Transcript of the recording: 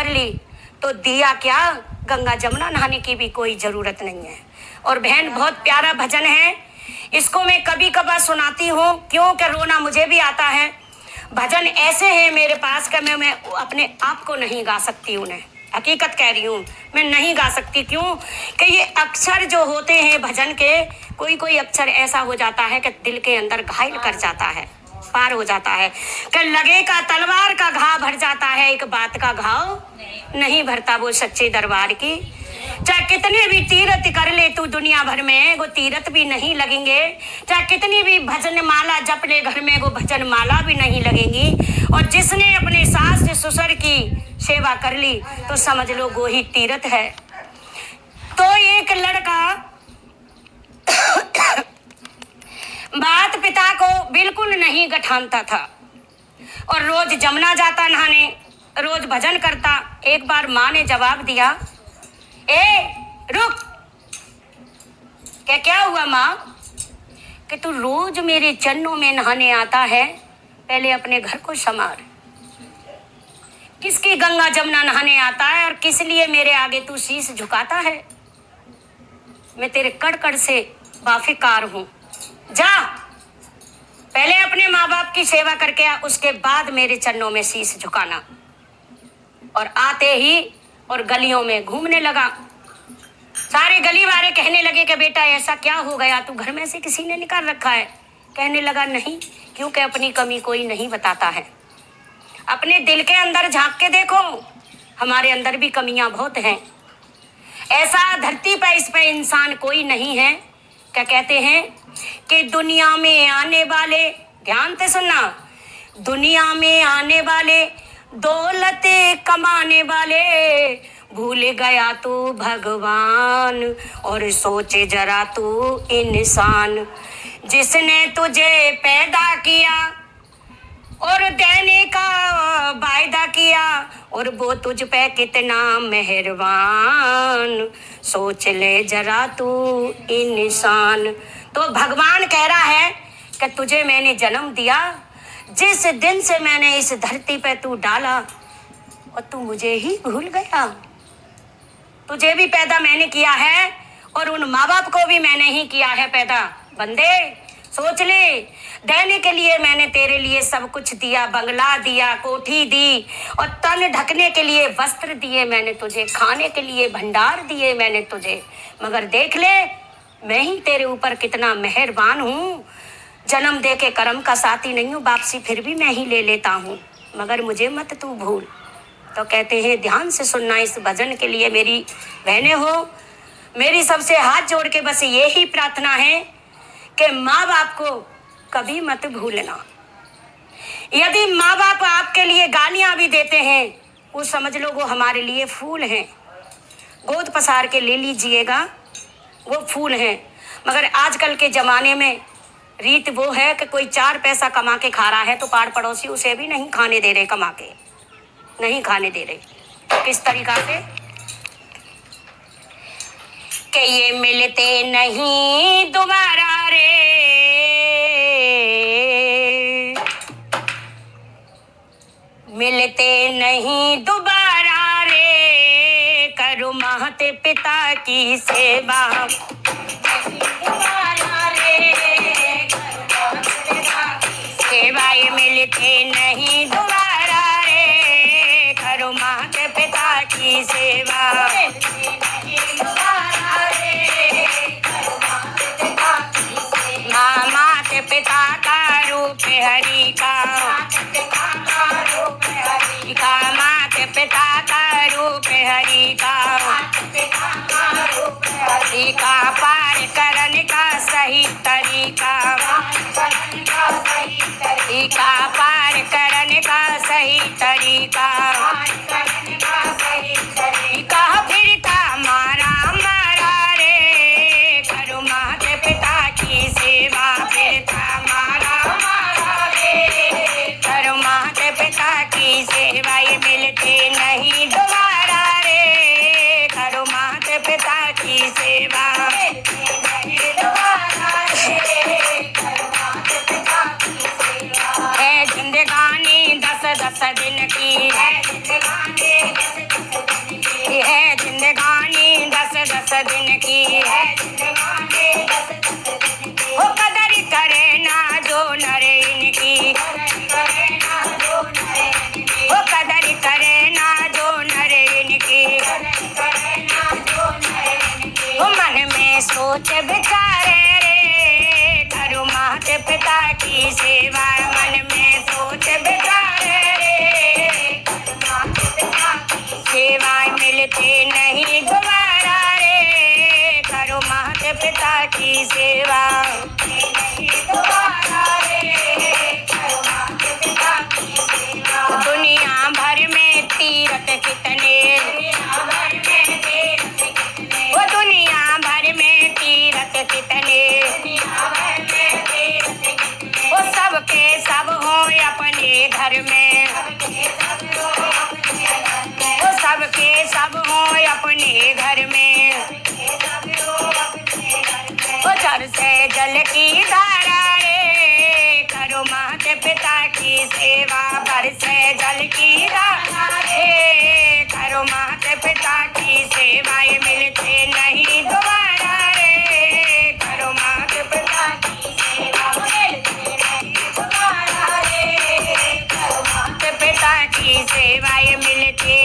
कर ली तो दिया क्या, गंगा जमुना नहाने की भी कोई जरूरत नहीं है। और बहन बहुत प्यारा भजन है, इसको मैं कभी कभार सुनाती हूँ, क्योंकि रोना मुझे भी आता है। भजन ऐसे हैं मेरे पास कि मैं अपने आप को नहीं गा सकती उन्हें, हकीकत कह रही हूँ, मैं नहीं गा सकती। क्यों कि ये अक्षर जो होते हैं भजन के, कोई कोई अक्षर ऐसा हो जाता है कि दिल के अंदर घायल कर जाता है, पार हो जाता है कि लगे का तलवार का घाव भर जाता है, एक बात का घाव नहीं भरता वो सच्चे दरबार की। चाहे कितने भी तीरथ कर ले तू दुनिया भर में, वो तीरथ भी नहीं लगेंगे। चाहे कितनी भी भजन माला जप ले घर में, वो भजन माला भी नहीं लगेंगी। और जिसने अपने सास ससुर की सेवा कर ली तो समझ लो वो ही तीरथ है। तो एक लड़का माता पिता को बिल्कुल नहीं गठानता था और रोज जमुना जाता नहाने, रोज भजन करता। एक बार माँ ने जवाब दिया, ए रुक, क्या हुआ माँ? कि तू रोज मेरे चरणों में नहाने आता है, पहले अपने घर को संभाल। किसकी गंगा जमुना नहाने आता है और किस लिए मेरे आगे तू शीश झुकाता है? मैं तेरे कड़ से वाफिकार हूं। जा पहले अपने माँ बाप की सेवा करके आ, उसके बाद मेरे चरणों में शीश झुकाना। और आते ही और गलियों में घूमने लगा। सारे गली वाले कहने लगे कि बेटा ऐसा क्या हो गया, तू घर में से किसी ने निकाल रखा है? कहने लगा नहीं, क्योंकि अपनी कमी कोई नहीं बताता है। अपने दिल के अंदर झांक के देखो, हमारे अंदर भी कमियां बहुत हैं। ऐसा धरती पर इस पे इंसान कोई नहीं है। क्या कहते हैं कि दुनिया में आने वाले, ध्यान से सुनना, दुनिया में आने वाले दौलत कमाने वाले, भूल गया तू भगवान और सोचे जरा तू इंसान। जिसने तुझे पैदा किया और देने का वायदा किया, और वो तुझ पे कितना मेहरबान, सोच ले जरा तू इंसान। तो भगवान कह रहा है कि तुझे मैंने जन्म दिया, जिस दिन से मैंने इस धरती पे तू डाला और तू मुझे ही भूल गया। तुझे भी पैदा मैंने किया है और उन माँ बाप को भी मैंने ही किया है पैदा। बंदे सोच ले, देने के लिए मैंने तेरे लिए सब कुछ दिया, बंगला दिया, कोठी दी, और तन ढकने के लिए वस्त्र दिए मैंने तुझे, खाने के लिए भंडार दिए मैंने तुझे, मगर देख ले मैं ही तेरे ऊपर कितना मेहरबान हूँ। जन्म दे के कर्म का साथी नहीं हूँ, वापसी फिर भी मैं ही ले लेता हूँ, मगर मुझे मत तू भूल। तो कहते हैं ध्यान से सुनना इस भजन के लिए मेरी बहनें हो। मेरी सबसे हाथ जोड़ के बस यही प्रार्थना है कि माँ बाप को कभी मत भूलना। यदि माँ बाप आपके लिए गालियाँ भी देते हैं, वो समझ लो वो हमारे लिए फूल हैं, गोद पसार के ले लीजिएगा, वो फूल हैं। मगर आजकल के ज़माने में रीत वो है कि कोई 4 पैसा कमा के खा रहा है तो पाड़ पड़ोसी उसे भी नहीं खाने दे रहे, कमा के नहीं खाने दे रहे। तो किस तरीका से कि ये मिलते नहीं दोबारा रे, मिलते नहीं दोबारा रे, करो माता पिता की सेवा दोबारा रे, सेवा ये मिलते नहीं दोबारा रे, करो माता पिता की सेवा। माता पिता का रूप हरि का, माता पिता का रूप हरि का, हरि का पार करने का सही तरीका, हरि का पार करने का सही तरीका, कहा फिरता मारा मारा रे, करो माता पिता की सेवा, फिरता मारा मारा रे, करो माता पिता की सेवा, ये मिलते नहीं दोबारा रे, करो माता पिता की सेवा। है जिंदगानी 10-10 दिन की, है जिंदगानी दिन की हो कदर करे ना जो नर इनकी हो कदर करे ना जो नर इनकी हो मन में सोच विचारे रे करूँ माता पिता की सेवा मन में सोच विचारे रे माता पिता की सेवा मिलते नहीं दोबारा रे करो माता पिता की सेवा दोबारा रे करो माता पिता की सेवा दुनिया भर में तीरथ कितने वो दुनिया भर में तीरथ कितने वो सबके सब हो अपने घर में वो सबके सब हो अपने घर में वो जल से जल की धारा रे करो माता पिता की सेवा घर से जल की धारा रे करो माता पिता की सेवा ये मिलते नहीं दोबारा रे करो माता पिता की सेवा मिलते नहीं दोबारा रे करो माता पिता की सेवा ये मिलते